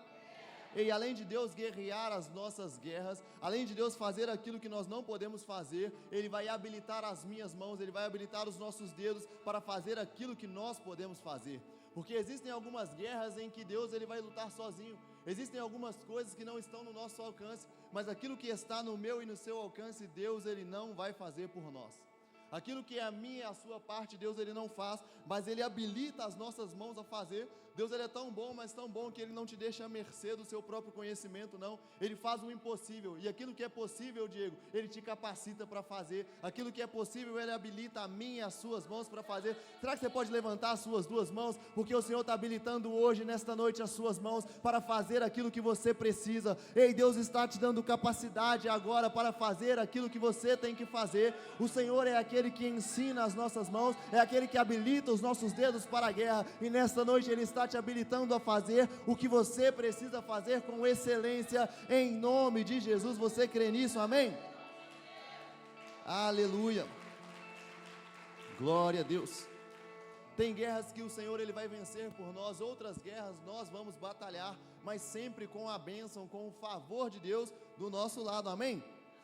E além de Deus guerrear as nossas guerras, além de Deus fazer aquilo que nós não podemos fazer, Ele vai habilitar as minhas mãos, Ele vai habilitar os nossos dedos para fazer aquilo que nós podemos fazer. Porque existem algumas guerras em que Deus ele vai lutar sozinho. Existem algumas coisas que não estão no nosso alcance, mas aquilo que está no meu e no seu alcance, Deus ele não vai fazer por nós. Aquilo que é a minha e a sua parte, Deus ele não faz, mas Ele habilita as nossas mãos a fazer, Deus ele é tão bom, mas tão bom que Ele não te deixa à mercê do seu próprio conhecimento, não. Ele faz o impossível, e aquilo que é possível, Diego, Ele te capacita para fazer. Aquilo que é possível, Ele habilita a mim e as suas mãos para fazer. Será que você pode levantar as suas duas mãos? Porque o Senhor está habilitando hoje, nesta noite, as suas mãos para fazer aquilo que você precisa. Ei, Deus está te dando capacidade agora para fazer aquilo que você tem que fazer. O Senhor é aquele que ensina as nossas mãos, é aquele que habilita os nossos dedos para a guerra, e nesta noite Ele está te habilitando a fazer o que você precisa fazer com excelência, em nome de Jesus. Você crê nisso? Amém? Aleluia, glória a Deus. Tem guerras que o Senhor Ele vai vencer por nós, outras guerras nós vamos batalhar, mas sempre com a bênção, com o favor de Deus do nosso lado, amém?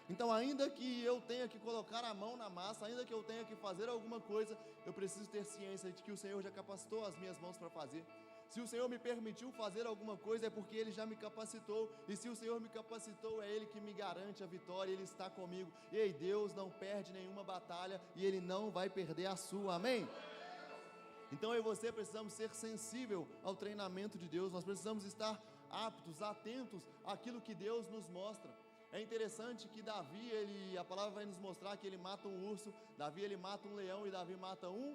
Então, ainda que eu tenha que colocar a mão na massa, ainda que eu tenha que fazer alguma coisa, eu preciso ter ciência de que o Senhor já capacitou as minhas mãos para fazer. Se o Senhor me permitiu fazer alguma coisa, é porque Ele já me capacitou, e se o Senhor me capacitou, é Ele que me garante a vitória, Ele está comigo. Ei, Deus não perde nenhuma batalha, e Ele não vai perder a sua, amém? Então eu e você precisamos ser sensível ao treinamento de Deus, nós precisamos estar aptos, atentos àquilo que Deus nos mostra. É interessante que Davi, a palavra vai nos mostrar que ele mata um urso, Davi ele mata um leão e Davi mata um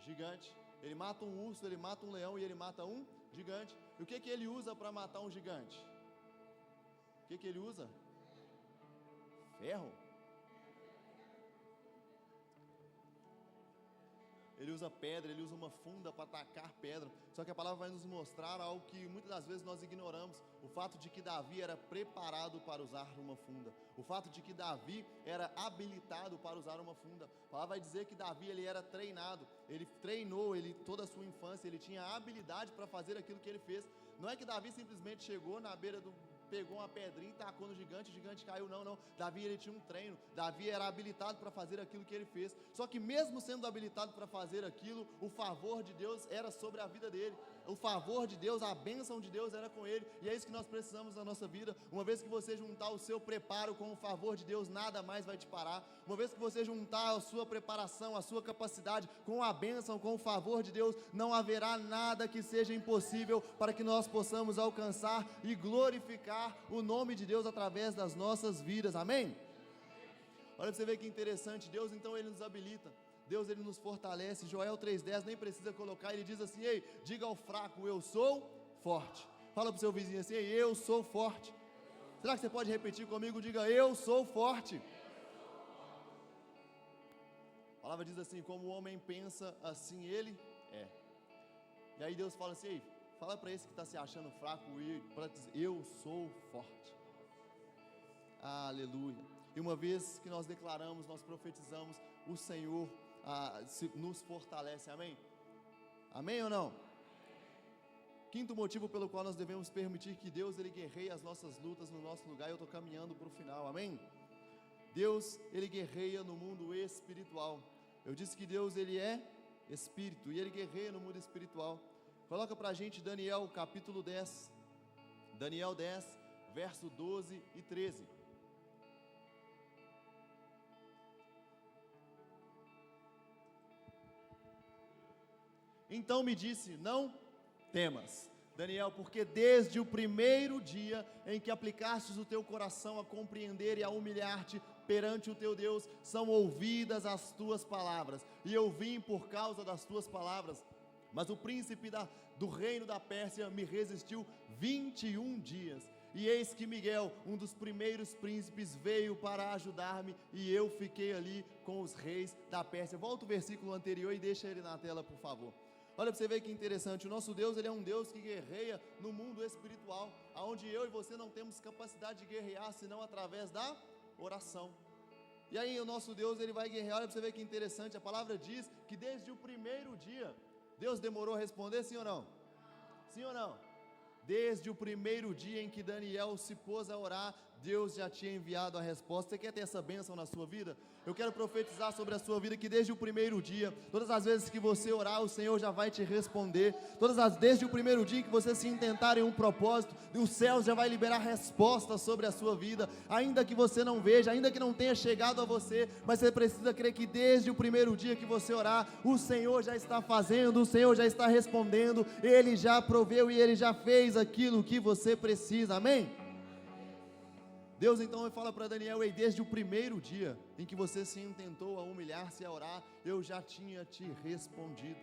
gigante. Ele mata um urso, ele mata um leão e ele mata um gigante. E o que ele usa para matar um gigante? O que ele usa? Ferro? Ele usa pedra, ele usa uma funda para atacar pedra. Só que a palavra vai nos mostrar algo que muitas das vezes nós ignoramos: o fato de que Davi era preparado para usar uma funda, o fato de que Davi era habilitado para usar uma funda. A palavra vai dizer que Davi ele era treinado, ele treinou, toda a sua infância, ele tinha habilidade para fazer aquilo que ele fez. Não é que Davi simplesmente chegou na beira pegou uma pedrinha e tacou no gigante, o gigante caiu, não. Davi ele tinha um treino, Davi era habilitado para fazer aquilo que ele fez. Só que mesmo sendo habilitado para fazer aquilo, o favor de Deus era sobre a vida dele. O favor de Deus, a bênção de Deus era com ele, e é isso que nós precisamos na nossa vida. Uma vez que você juntar o seu preparo com o favor de Deus, nada mais vai te parar. Uma vez que você juntar a sua preparação, a sua capacidade com a bênção, com o favor de Deus, não haverá nada que seja impossível para que nós possamos alcançar e glorificar o nome de Deus através das nossas vidas, amém? Olha para você ver que interessante, Deus então ele nos habilita, Deus ele nos fortalece. Joel 3,10 nem precisa colocar, ele diz assim: ei, diga ao fraco, eu sou forte. Fala para o seu vizinho assim: ei, eu sou forte. Será que você pode repetir comigo? Diga: eu sou forte. A palavra diz assim: como o homem pensa, assim ele é. E aí Deus fala assim: ei, fala para esse que está se achando fraco, para dizer: eu sou forte. Aleluia. E uma vez que nós declaramos, nós profetizamos, o Senhor nos fortalece, amém? Amém ou não? Quinto motivo pelo qual nós devemos permitir que Deus ele guerreie as nossas lutas no nosso lugar. Eu estou caminhando para o final, amém? Deus ele guerreia no mundo espiritual. Eu disse que Deus ele é espírito, e ele guerreia no mundo espiritual. Coloca para a gente Daniel capítulo 10, Daniel 10, verso 12 e 13. Então me disse: não temas, Daniel, porque desde o primeiro dia em que aplicastes o teu coração a compreender e a humilhar-te perante o teu Deus, são ouvidas as tuas palavras, e eu vim por causa das tuas palavras. Mas o príncipe do reino da Pérsia me resistiu 21 dias, e eis que Miguel, um dos primeiros príncipes, veio para ajudar-me, e eu fiquei ali com os reis da Pérsia. Volta o versículo anterior e deixa ele na tela, por favor. Olha para você ver que interessante, o nosso Deus ele é um Deus que guerreia no mundo espiritual, onde eu e você não temos capacidade de guerrear, senão através da oração. E aí o nosso Deus ele vai guerrear. Olha para você ver que interessante, a palavra diz que desde o primeiro dia, Deus demorou a responder, sim ou não? Sim ou não? Desde o primeiro dia em que Daniel se pôs a orar, Deus já tinha enviado a resposta. Você quer ter essa bênção na sua vida? Eu quero profetizar sobre a sua vida que desde o primeiro dia, todas as vezes que você orar, o Senhor já vai te responder. Desde o primeiro dia que você se intentar em um propósito, o céu já vai liberar respostas sobre a sua vida, ainda que você não veja, ainda que não tenha chegado a você, mas você precisa crer que desde o primeiro dia que você orar, o Senhor já está fazendo, o Senhor já está respondendo, Ele já proveu e Ele já fez aquilo que você precisa, amém? Deus então fala para Daniel: ei, desde o primeiro dia em que você se intentou a humilhar-se e a orar, eu já tinha te respondido.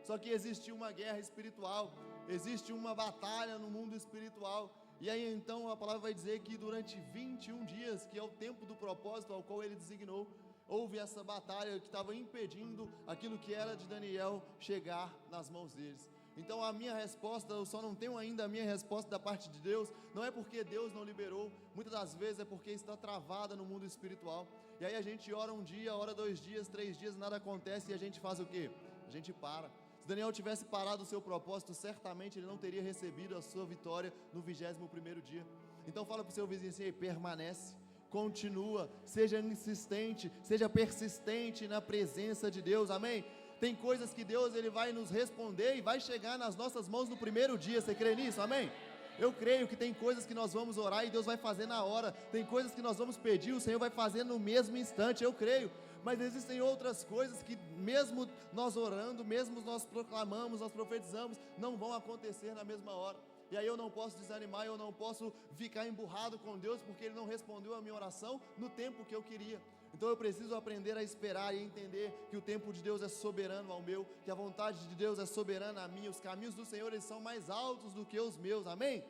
Só que existe uma guerra espiritual, existe uma batalha no mundo espiritual, e aí então a palavra vai dizer que durante 21 dias, que é o tempo do propósito ao qual ele designou, houve essa batalha que estava impedindo aquilo que era de Daniel chegar nas mãos deles. Então a minha resposta, eu só não tenho ainda a minha resposta da parte de Deus, não é porque Deus não liberou, muitas das vezes é porque está travada no mundo espiritual, e aí a gente ora um dia, ora 2 dias, 3 dias, nada acontece e a gente faz o quê? A gente para. Se Daniel tivesse parado o seu propósito, certamente ele não teria recebido a sua vitória no 21º dia. Então fala para o seu vizinho assim: permanece, continua, seja insistente, seja persistente na presença de Deus, amém? Tem coisas que Deus ele vai nos responder e vai chegar nas nossas mãos no primeiro dia, você crê nisso, amém? Eu creio que tem coisas que nós vamos orar e Deus vai fazer na hora, tem coisas que nós vamos pedir, o Senhor vai fazer no mesmo instante, eu creio. Mas existem outras coisas que mesmo nós orando, mesmo nós proclamamos, nós profetizamos, não vão acontecer na mesma hora. E aí eu não posso desanimar, eu não posso ficar emburrado com Deus, porque Ele não respondeu a minha oração no tempo que eu queria. Então eu preciso aprender a esperar e entender que o tempo de Deus é soberano ao meu, que a vontade de Deus é soberana a mim, os caminhos do Senhor eles são mais altos do que os meus, amém?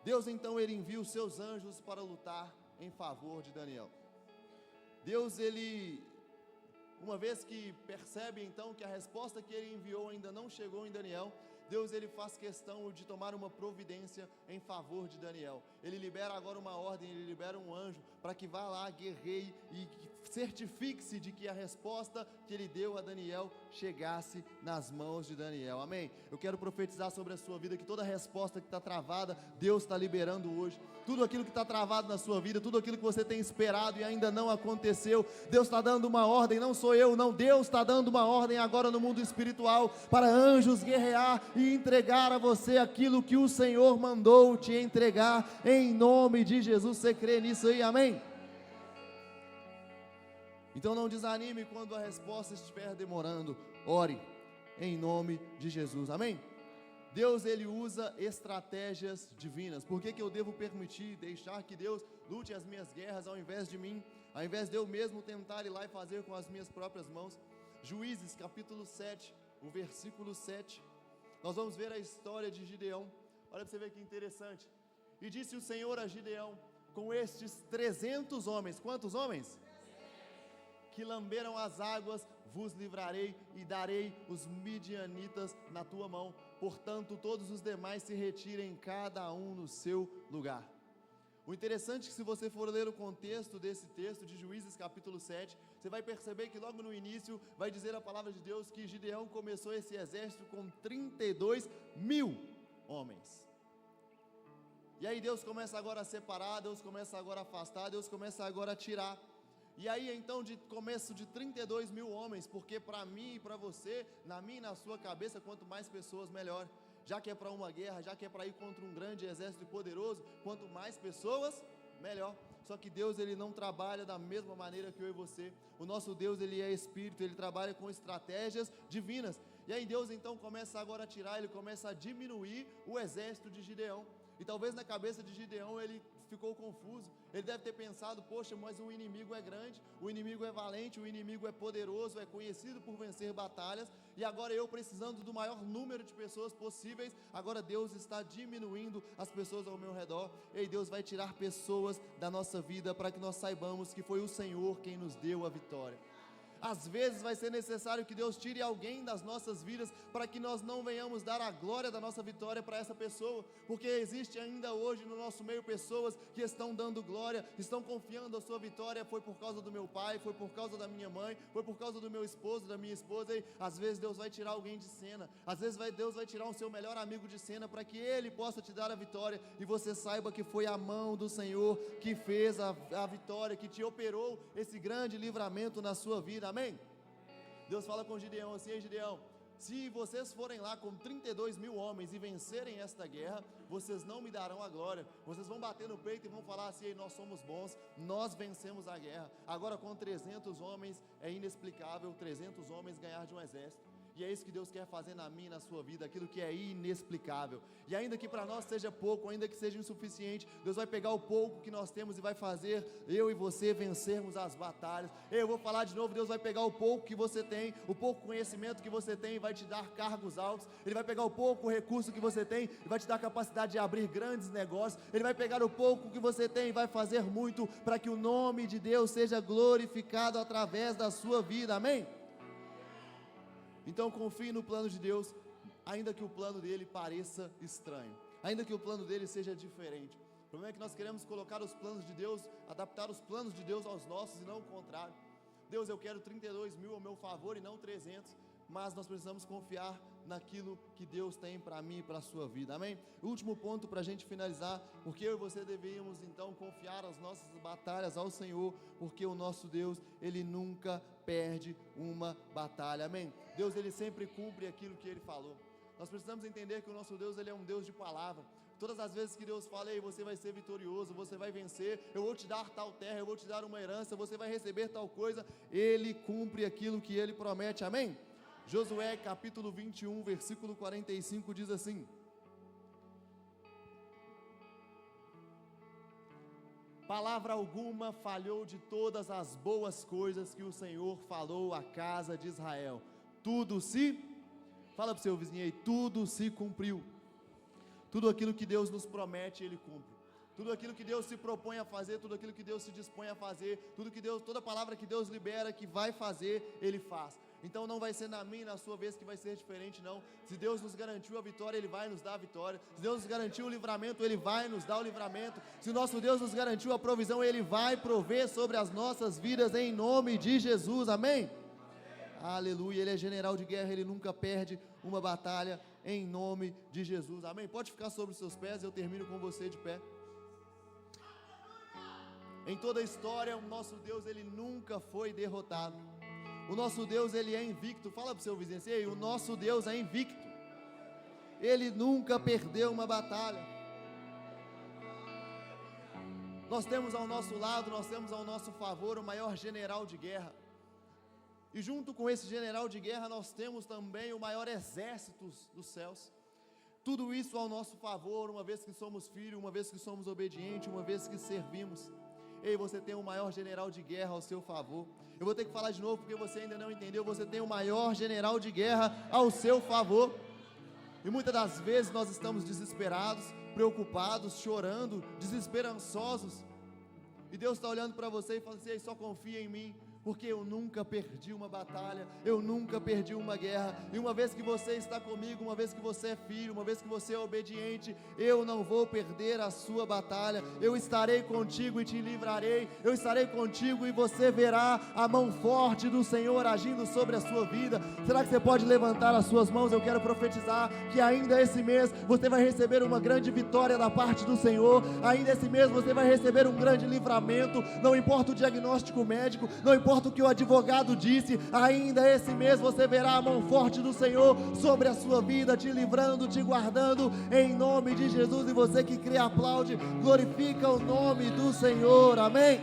Deus então ele envia os seus anjos para lutar em favor de Daniel. Deus ele, uma vez que percebe então que a resposta que ele enviou ainda não chegou em Daniel, Deus ele faz questão de tomar uma providência em favor de Daniel. Ele libera agora uma ordem, ele libera um anjo para que vá lá, guerreie e certifique-se de que a resposta que ele deu a Daniel chegasse nas mãos de Daniel, amém? Eu quero profetizar sobre a sua vida que toda resposta que está travada, Deus está liberando hoje. Tudo aquilo que está travado na sua vida, tudo aquilo que você tem esperado e ainda não aconteceu, Deus está dando uma ordem, não sou eu, não, Deus está dando uma ordem agora no mundo espiritual, para anjos guerrear e entregar a você aquilo que o Senhor mandou te entregar, em nome de Jesus. Você crê nisso aí, amém? Então não desanime quando a resposta estiver demorando, ore em nome de Jesus, amém? Deus ele usa estratégias divinas. Por que eu devo permitir, deixar que Deus lute as minhas guerras ao invés de mim, ao invés de eu mesmo tentar ir lá e fazer com as minhas próprias mãos? Juízes capítulo 7, o versículo 7, nós vamos ver a história de Gideão. Olha para você ver que interessante. E disse o Senhor a Gideão: com estes 300 homens, quantos homens? Que lamberam as águas, vos livrarei e darei os midianitas na tua mão. Portanto, todos os demais se retirem, cada um no seu lugar. O interessante é que se você for ler o contexto desse texto de Juízes capítulo 7, você vai perceber que logo no início vai dizer a palavra de Deus que Gideão começou esse exército com 32.000 homens. E aí Deus começa agora a separar, Deus começa agora a afastar, Deus começa agora a tirar. E aí então de começo de 32.000 homens, porque para mim e para você, na minha e na sua cabeça, quanto mais pessoas melhor. Já que é para uma guerra, já que é para ir contra um grande exército poderoso, quanto mais pessoas, melhor. Só que Deus ele não trabalha da mesma maneira que eu e você. O nosso Deus ele é espírito, ele trabalha com estratégias divinas. E aí Deus então começa agora a tirar, ele começa a diminuir o exército de Gideão. E talvez na cabeça de Gideão ele ficou confuso, ele deve ter pensado: poxa, mas o inimigo é grande, o inimigo é valente, o inimigo é poderoso, é conhecido por vencer batalhas, e agora eu precisando do maior número de pessoas possíveis, agora Deus está diminuindo as pessoas ao meu redor. E Deus vai tirar pessoas da nossa vida para que nós saibamos que foi o Senhor quem nos deu a vitória. Às vezes vai ser necessário que Deus tire alguém das nossas vidas, para que nós não venhamos dar a glória da nossa vitória para essa pessoa, porque existe ainda hoje no nosso meio pessoas que estão dando glória, estão confiando a sua vitória, foi por causa do meu pai, foi por causa da minha mãe, foi por causa do meu esposo, da minha esposa. E às vezes Deus vai tirar alguém de cena, às vezes Deus vai tirar o seu melhor amigo de cena, para que ele possa te dar a vitória, e você saiba que foi a mão do Senhor que fez a vitória, que te operou esse grande livramento na sua vida, amém? Deus fala com Gideão assim: ei Gideão, se vocês forem lá com 32.000 homens e vencerem esta guerra, vocês não me darão a glória, vocês vão bater no peito e vão falar assim: ei, nós somos bons, nós vencemos a guerra. Agora com 300 homens é inexplicável 300 homens ganhar de um exército. E é isso que Deus quer fazer na minha e na sua vida, aquilo que é inexplicável. E ainda que para nós seja pouco, ainda que seja insuficiente, Deus vai pegar o pouco que nós temos e vai fazer eu e você vencermos as batalhas. Eu vou falar de novo: Deus vai pegar o pouco que você tem, o pouco conhecimento que você tem, e vai te dar cargos altos. Ele vai pegar o pouco recurso que você tem e vai te dar a capacidade de abrir grandes negócios. Ele vai pegar o pouco que você tem e vai fazer muito, para que o nome de Deus seja glorificado através da sua vida, amém? Então confie no plano de Deus, ainda que o plano dele pareça estranho, ainda que o plano dele seja diferente. O problema é que nós queremos colocar os planos de Deus, adaptar os planos de Deus aos nossos e não o contrário. Deus, eu quero 32.000 ao meu favor e não 300, mas nós precisamos confiar naquilo que Deus tem para mim e para a sua vida, amém? O último ponto para a gente finalizar: porque eu e você deveríamos então confiar as nossas batalhas ao Senhor, porque o nosso Deus, Ele nunca perde uma batalha, amém? Deus, Ele sempre cumpre aquilo que Ele falou. Nós precisamos entender que o nosso Deus, Ele é um Deus de palavra. Todas as vezes que Deus fala: ei, você vai ser vitorioso, você vai vencer, eu vou te dar tal terra, eu vou te dar uma herança, você vai receber tal coisa, Ele cumpre aquilo que Ele promete, amém? Josué capítulo 21, versículo 45 diz assim: palavra alguma falhou de todas as boas coisas que o Senhor falou à casa de Israel. Tudo se, fala para o seu vizinho aí, tudo se cumpriu. Tudo aquilo que Deus nos promete, Ele cumpre. Tudo aquilo que Deus se propõe a fazer, tudo aquilo que Deus se dispõe a fazer, toda palavra que Deus libera que vai fazer, Ele faz. Então não vai ser na minha e na sua vez que vai ser diferente, não. Se Deus nos garantiu a vitória, Ele vai nos dar a vitória. Se Deus nos garantiu o livramento, Ele vai nos dar o livramento. Se o nosso Deus nos garantiu a provisão, Ele vai prover sobre as nossas vidas, em nome de Jesus, amém? Aleluia, Ele é general de guerra, Ele nunca perde uma batalha, em nome de Jesus, amém? Pode ficar sobre os seus pés, eu termino com você de pé. Em toda a história, o nosso Deus, Ele nunca foi derrotado. O nosso Deus, Ele é invicto. Fala para o seu vizinho assim: ei, o nosso Deus é invicto. Ele nunca perdeu uma batalha. Nós temos ao nosso lado, nós temos ao nosso favor o maior general de guerra. E junto com esse general de guerra, nós temos também o maior exército dos céus. Tudo isso ao nosso favor, uma vez que somos filhos, uma vez que somos obedientes, uma vez que servimos. Ei, você tem o maior general de guerra ao seu favor. Eu vou ter que falar de novo porque você ainda não entendeu. Você tem o maior general de guerra ao seu favor. E muitas das vezes nós estamos desesperados, preocupados, chorando, desesperançosos. E Deus está olhando para você e falando assim: ei, só confia em mim, porque eu nunca perdi uma batalha, eu nunca perdi uma guerra. E uma vez que você está comigo, uma vez que você é filho, uma vez que você é obediente, eu não vou perder a sua batalha. Eu estarei contigo e te livrarei. Eu estarei contigo e você verá a mão forte do Senhor agindo sobre a sua vida. Será que você pode levantar as suas mãos? Eu quero profetizar que ainda esse mês você vai receber uma grande vitória da parte do Senhor. Ainda esse mês você vai receber um grande livramento. Não importa o diagnóstico médico, não importa o que o advogado disse, ainda esse mês você verá a mão forte do Senhor sobre a sua vida, te livrando, te guardando, em nome de Jesus. E você que crê, aplaude, glorifica o nome do Senhor, amém?